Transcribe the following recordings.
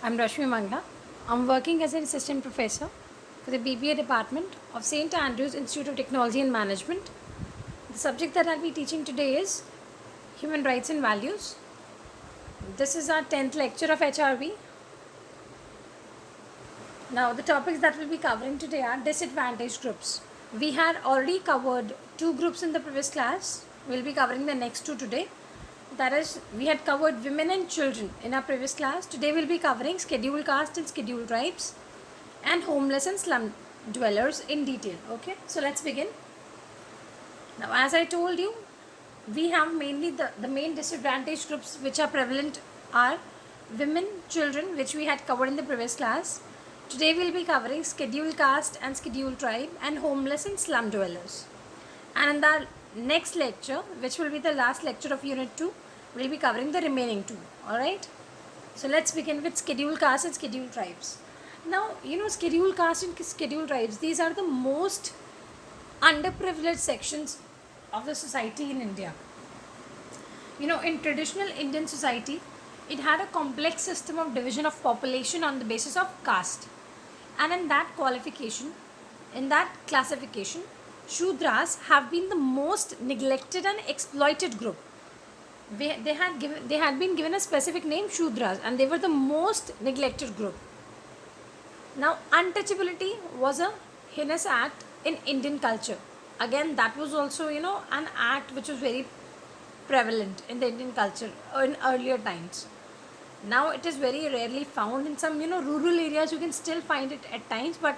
I'm Rashmi Mangla. I'm working as an assistant professor for the BBA department of St. Andrews Institute of Technology and Management. The subject that I'll be teaching today is Human Rights and Values. This is our 10th lecture of HRV. Now, the topics that we'll be covering today are disadvantaged groups. We had already covered two groups in the previous class. We'll be covering the next two today. That is, we had covered women and children in our previous class. Today we'll be covering scheduled caste and scheduled tribes and homeless and slum dwellers in detail. Okay, so let's begin. Now, as I told you, we have mainly the main disadvantaged groups which are prevalent are women, children, which we had covered in the previous class. Today we'll be covering scheduled caste and scheduled tribe and homeless and slum dwellers. And in the next lecture, which will be the last lecture of unit 2, we'll be covering the remaining two. Alright, so let's begin with scheduled caste and scheduled tribes. Now, scheduled caste and scheduled tribes, these are the most underprivileged sections of the society in India. In traditional Indian society, it had a complex system of division of population on the basis of caste. And in that classification, Shudras have been the most neglected and exploited group. They had been given a specific name, Shudras, and they were the most neglected group. Now, untouchability was a heinous act in Indian culture. Again, that was also, an act which was very prevalent in the Indian culture in earlier times. Now, it is very rarely found in some, rural areas. You can still find it at times, but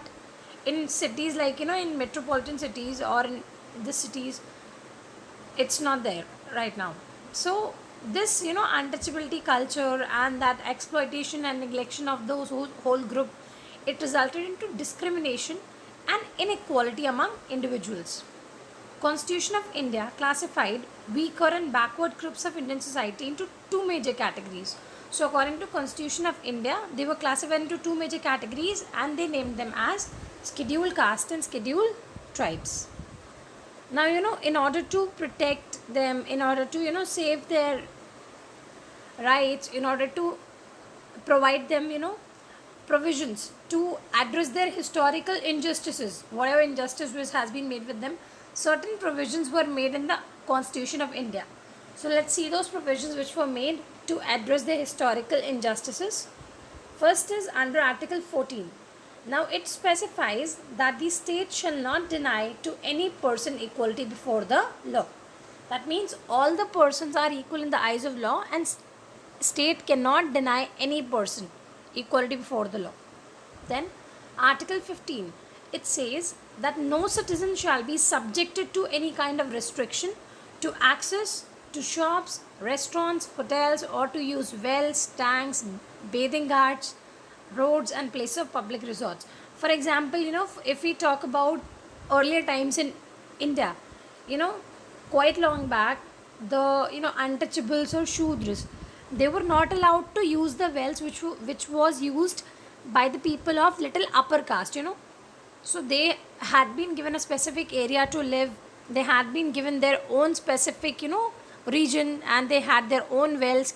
in cities like, in metropolitan cities or in the cities, it's not there right now. So, this, untouchability culture and that exploitation and neglection of those whole group, it resulted into discrimination and inequality among individuals. Constitution of India classified weaker and backward groups of Indian society into two major categories. So according to Constitution of India, they were classified into two major categories and they named them as scheduled caste and scheduled tribes. Now, in order to protect them, in order to, save their rights, in order to provide them, provisions to address their historical injustices, whatever injustice which has been made with them, certain provisions were made in the Constitution of India. So let's see those provisions which were made to address the historical injustices. First is under Article 14. Now it specifies that the state shall not deny to any person equality before the law. That means all the persons are equal in the eyes of law and state cannot deny any person equality before the law. Then Article 15, it says that no citizen shall be subjected to any kind of restriction to access to shops, restaurants, hotels, or to use wells, tanks, bathing ghats, roads and places of public resorts. For example, if we talk about earlier times in India, quite long back, the untouchables or Shudras, they were not allowed to use the wells which was used by the people of little upper caste. So they had been given a specific area to live. They had been given their own specific region, and they had their own wells.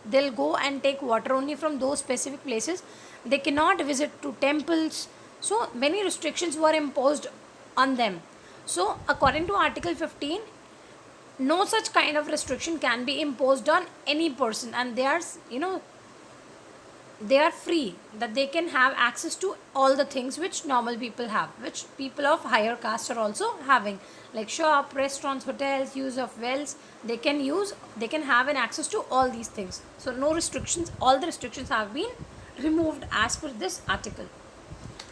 They'll go and take water only from those specific places. They cannot visit to temples. So many restrictions were imposed on them. So according to Article 15, no such kind of restriction can be imposed on any person, and they are free, that they can have access to all the things which normal people have, which people of higher caste are also having, like shop, restaurants, hotels, use of wells. They can have an access to all these things. So no restrictions, all the restrictions have been removed as per this article.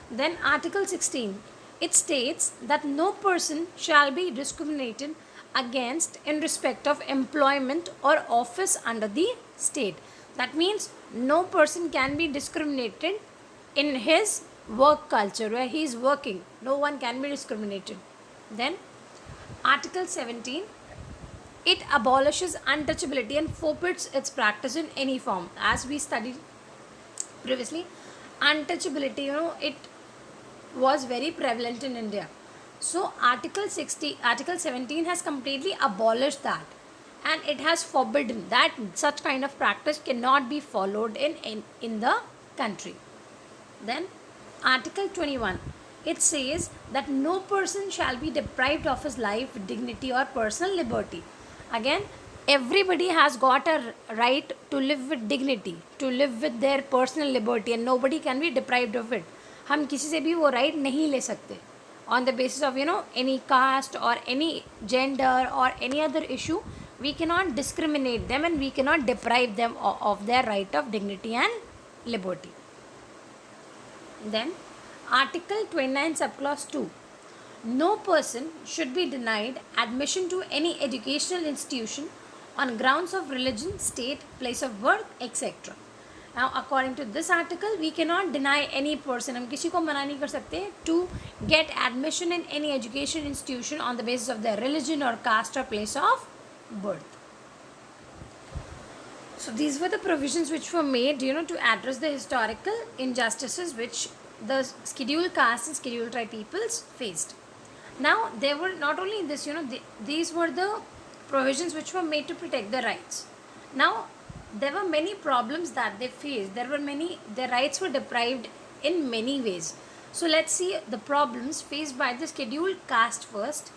Then Article 16, it states that no person shall be discriminated against in respect of employment or office under the state. That means no person can be discriminated in his work culture where he is working. No one can be discriminated. Then Article 17, it abolishes untouchability and forbids its practice in any form. As we studied previously, untouchability, it was very prevalent in India. So Article 17 has completely abolished that. and it has forbidden that such kind of practice cannot be followed in the country. Then Article 21, it says that no person shall be deprived of his life, dignity or personal liberty. Again, everybody has got a right to live with dignity, to live with their personal liberty, and nobody can be deprived of it. हम किसी से भी वो right नहीं ले सकते on the basis of any caste or any gender or any other issue. We cannot discriminate them and we cannot deprive them of their right of dignity and liberty. Then Article 29 subclause 2, no person should be denied admission to any educational institution on grounds of religion, state, place of birth, etc. Now according to this article, we cannot deny any person, हम किसी को मना नहीं कर सकते to get admission in any education institution on the basis of their religion or caste or place of birth. So these were the provisions which were made, to address the historical injustices which the scheduled caste and scheduled tribe peoples faced. Now there were not only this, these were the provisions which were made to protect their rights. Now there were many problems that they faced. Their rights were deprived in many ways. So let's see the problems faced by the scheduled caste first.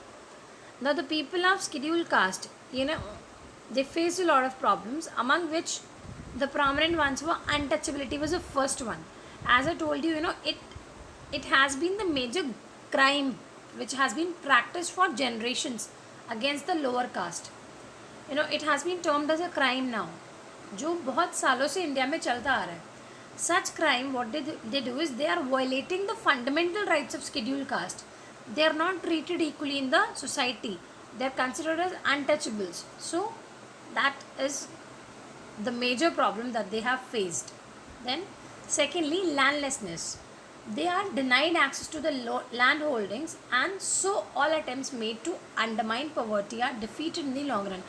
Now the people of scheduled caste, they faced a lot of problems, among which the prominent ones were untouchability was the first one. As I told you, it has been the major crime which has been practiced for generations against the lower caste. It has been termed as a crime now, जो बहुत सालों से India में चलता आ रहा है. Such crime, what they do is they are violating the fundamental rights of scheduled caste. They are not treated equally in the society. They are considered as untouchables. So that is the major problem that they have faced. Then secondly, landlessness. They are denied access to the land holdings, and so all attempts made to undermine poverty are defeated in the long run.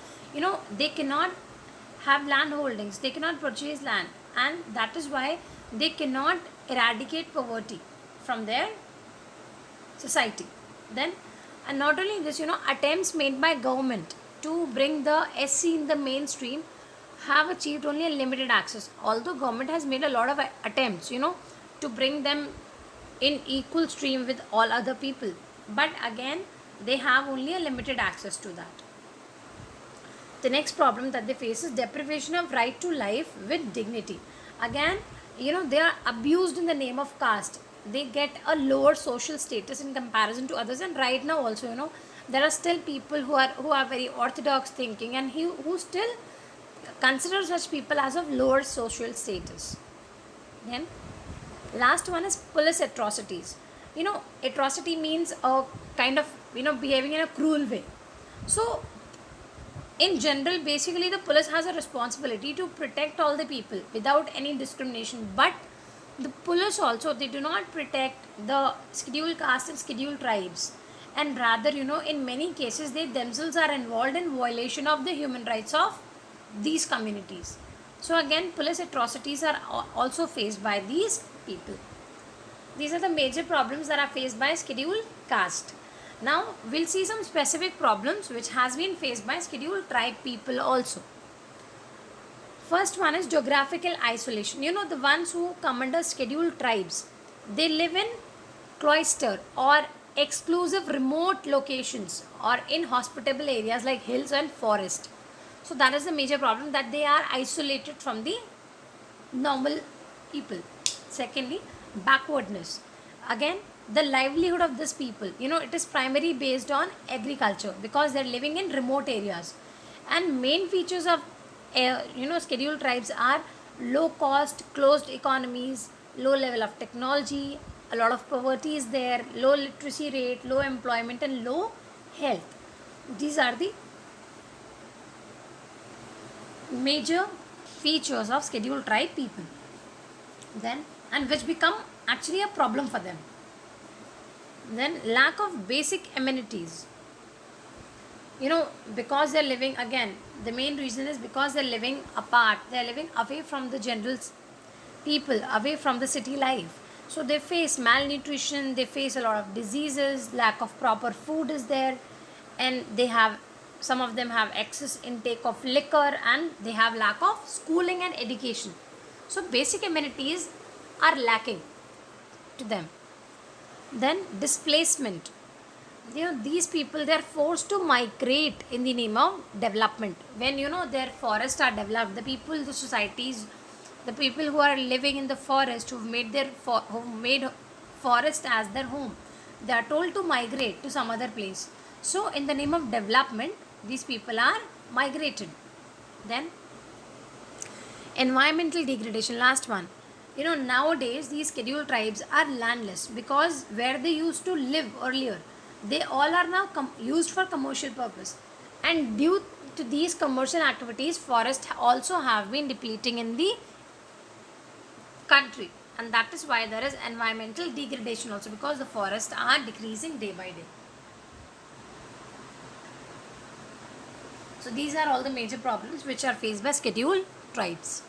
They cannot have land holdings, they cannot purchase land, and that is why they cannot eradicate poverty from their society. Then, and not only this, attempts made by government to bring the SC in the mainstream have achieved only a limited access. Although government has made a lot of attempts, to bring them in equal stream with all other people, but again they have only a limited access to that. The next problem that they face is deprivation of right to life with dignity. Again, they are abused in the name of caste. They get a lower social status in comparison to others, and right now also, there are still people who are very orthodox thinking and who still consider such people as of lower social status. Then last one is police atrocities. Atrocity means a kind of behaving in a cruel way. So in general, basically the police has a responsibility to protect all the people without any discrimination, but the police also, they do not protect the scheduled caste and scheduled tribes, and rather in many cases they themselves are involved in violation of the human rights of these communities. So again, police atrocities are also faced by these people. These are the major problems that are faced by scheduled caste. Now we'll see some specific problems which has been faced by scheduled tribe people also. First one is geographical isolation. The ones who come under scheduled tribes, they live in cloister or exclusive remote locations or inhospitable areas like hills and forest. So that is the major problem, that they are isolated from the normal people. Secondly, backwardness. Again, the livelihood of these people, it is primarily based on agriculture because they are living in remote areas. And main features of scheduled tribes are low cost, closed economies, low level of technology, a lot of poverty is there, low literacy rate, low employment and low health. These are the major features of scheduled tribe people. Then, and which become actually a problem for them. Then lack of basic amenities. Because they're living, again, the main reason is because they're living apart, they're living away from the general people, away from the city life. So they face malnutrition, they face a lot of diseases, lack of proper food is there, and some of them have excess intake of liquor, and they have lack of schooling and education. So basic amenities are lacking to them. Then displacement. These people, they are forced to migrate in the name of development. When their forests are developed, the people, the societies, the people who are living in the forest, who've made forest as their home, they are told to migrate to some other place. So in the name of development, these people are migrated. Then environmental degradation, last one. Nowadays these scheduled tribes are landless because where they used to live earlier, they all are now used for commercial purpose, and due to these commercial activities, forests also have been depleting in the country, and that is why there is environmental degradation also, because the forests are decreasing day by day. So these are all the major problems which are faced by scheduled tribes.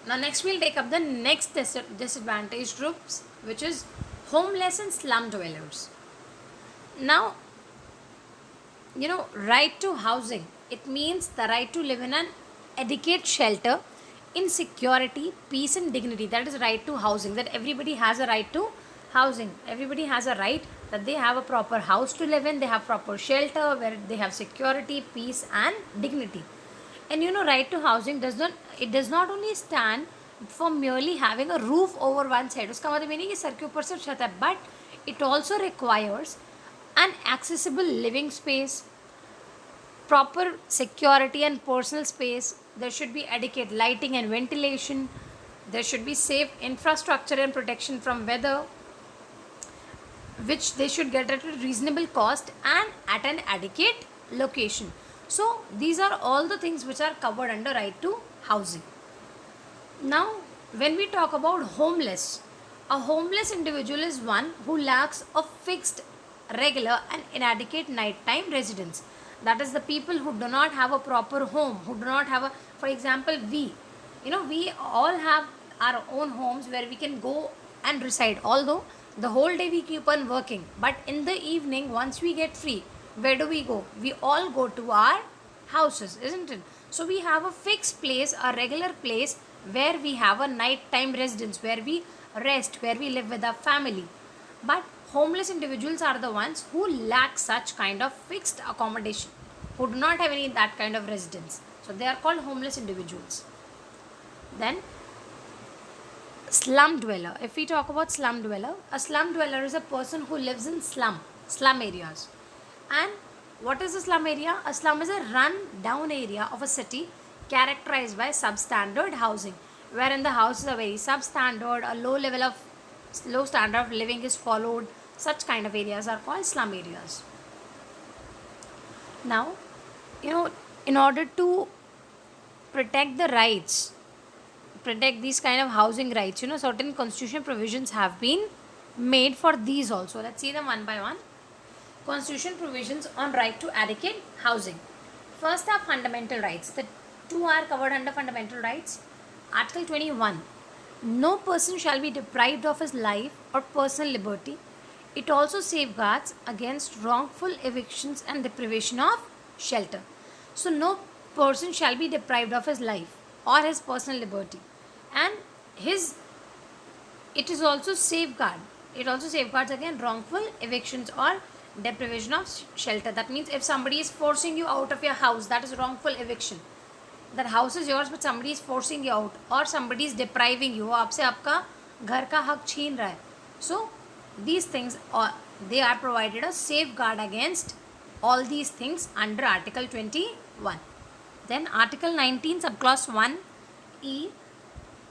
Now next we'll take up the next disadvantaged groups, which is homeless and slum dwellers. Now, right to housing, it means the right to live in an adequate shelter in security, peace and dignity. That is right to housing, that everybody has a right to housing. Everybody has a right that they have a proper house to live in, they have proper shelter where they have security, peace and dignity. And right to housing does not only stand for merely having a roof over one's head. उसका मतलब ये नहीं कि sir के ऊपर सिर्फ छत है, but it also requires an accessible living space, proper security and personal space. There should be adequate lighting and ventilation. There should be safe infrastructure and protection from weather, which they should get at a reasonable cost and at an adequate location. So these are all the things which are covered under right to housing. Now when we talk about homeless, a homeless individual is one who lacks a fixed, regular and inadequate nighttime residence. That is the people who do not have a proper home, who do not have a, for example, we all have our own homes where we can go and reside, although the whole day we keep on working, but in the evening once we get free, where do we go? We all go to our houses, isn't it? So we have a fixed place, a regular place where we have a nighttime residence, where we rest, where we live with our family. But homeless individuals are the ones who lack such kind of fixed accommodation, who do not have any that kind of residence. So they are called homeless individuals. Then slum dweller. If we talk about slum dweller, a slum dweller is a person who lives in slum areas. And what is a slum area? A slum is a run-down area of a city characterized by substandard housing, wherein the houses are very substandard, a low standard of living is followed. Such kind of areas are called slum areas. Now, in order to protect the rights, protect these kind of housing rights, certain constitutional provisions have been made for these also. Let's see them one by one. Constitution provisions on right to adequate housing. First are fundamental rights. The two are covered under fundamental rights. Article 21. No person shall be deprived of his life or personal liberty. It also safeguards against wrongful evictions and deprivation of shelter. So no person shall be deprived of his life or his personal liberty. And it is also safeguard. It also safeguards against wrongful evictions or deprivation of shelter. That means if somebody is forcing you out of your house, that is wrongful eviction. That house is yours but somebody is forcing you out, or somebody is depriving you, वो आपसे आपका घर का हक छीन रहा है. So these things they are provided a safeguard against all these things under Article 21. Then Article 19 subclause 1E,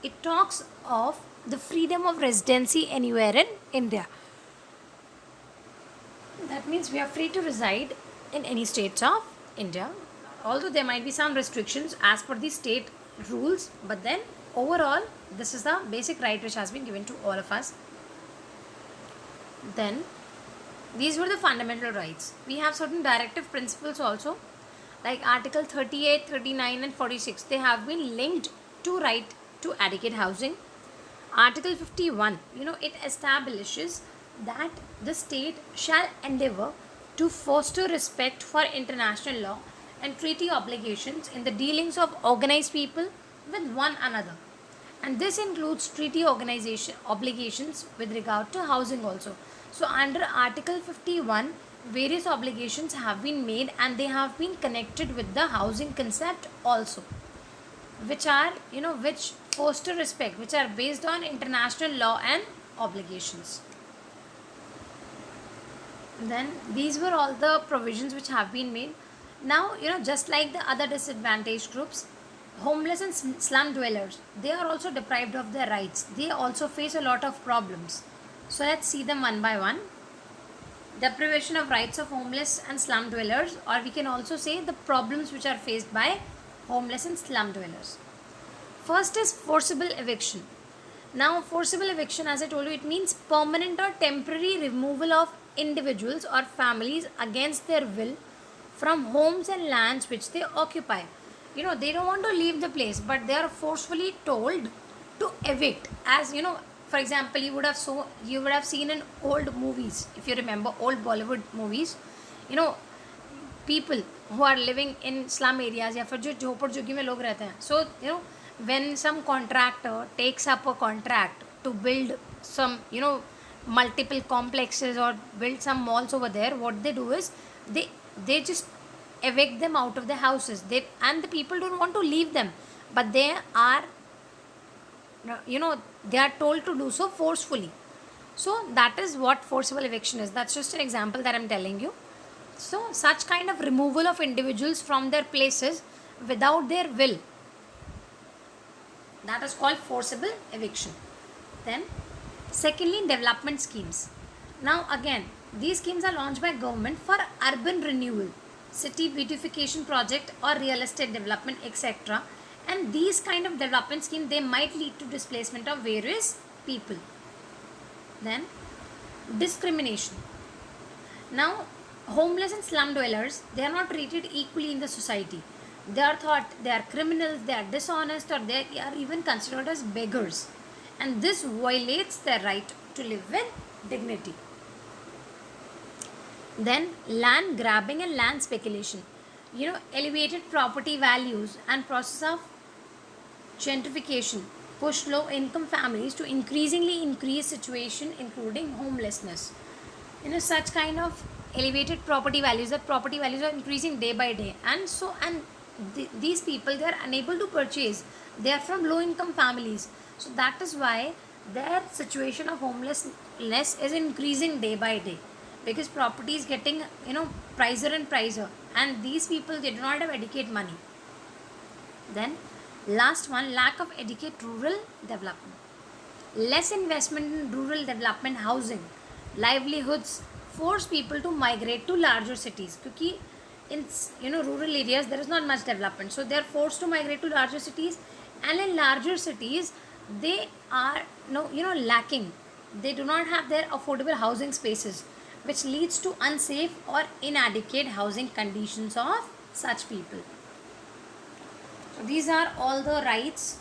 it talks of the freedom of residency anywhere in India. That means we are free to reside in any states of India, although there might be some restrictions as per the state rules, but then overall this is the basic right which has been given to all of us. Then these were the fundamental rights. We have certain directive principles also, like Article 38, 39 and 46. They have been linked to right to adequate housing. Article 51, it establishes that the state shall endeavor to foster respect for international law and treaty obligations in the dealings of organized people with one another. and this includes treaty organization obligations with regard to housing also. So under Article 51, various obligations have been made and they have been connected with the housing concept also, which are, which foster respect, which are based on international law and obligations. Then these were all the provisions which have been made. Now, just like the other disadvantaged groups, homeless and slum dwellers, they are also deprived of their rights. They also face a lot of problems. So let's see them one by one. Deprivation of rights of homeless and slum dwellers, or we can also say the problems which are faced by homeless and slum dwellers. First is forcible eviction. Now, forcible eviction, as I told you, it means permanent or temporary removal of individuals or families against their will from homes and lands which they occupy. They don't want to leave the place, but they are forcefully told to evict. As for example, you would have seen in old movies, if you remember old Bollywood movies, people who are living in slum areas या फिर जो झोपड़ झुग्गी में लोग रहते हैं. So when some contractor takes up a contract to build some multiple complexes or build some malls over there, what they do is they just evict them out of the houses. And the people don't want to leave them, but they are told to do so forcefully. So that is what forcible eviction is. That's just an example that I'm telling you. So such kind of removal of individuals from their places without their will, that is called forcible eviction. Then secondly, development schemes. Now again, these schemes are launched by government for urban renewal, city beautification project or real estate development, etc. And these kind of development schemes, they might lead to displacement of various people. Then discrimination. Now homeless and slum dwellers, they are not treated equally in the society. They are thought they are criminals, they are dishonest, or they are even considered as beggars, and this violates their right to live with dignity. Then land grabbing and land speculation. Elevated property values and process of gentrification push low income families to increasingly increase situation including homelessness. Such kind of elevated property values, that property values are increasing day by day, and these people, they are unable to purchase. They are from low income families, so that is why their situation of homelessness is increasing day by day, because property is getting pricier and pricier, and these people, they do not have adequate money. Then last one, lack of adequate rural development. Less investment in rural development, housing, livelihoods force people to migrate to larger cities, because in rural areas there is not much development, so they are forced to migrate to larger cities, and in larger cities they are lacking. They do not have their affordable housing spaces, which leads to unsafe or inadequate housing conditions of such people. So these are all the rights,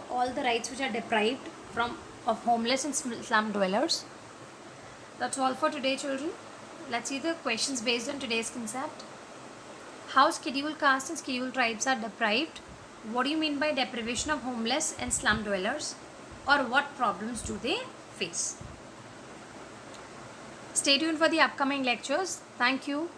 all the rights which are deprived of homeless and slum dwellers. That's all for today, children. Let's see the questions based on today's concept. How scheduled castes and scheduled tribes are deprived? What do you mean by deprivation of homeless and slum dwellers? Or what problems do they face? Stay tuned for the upcoming lectures. Thank you.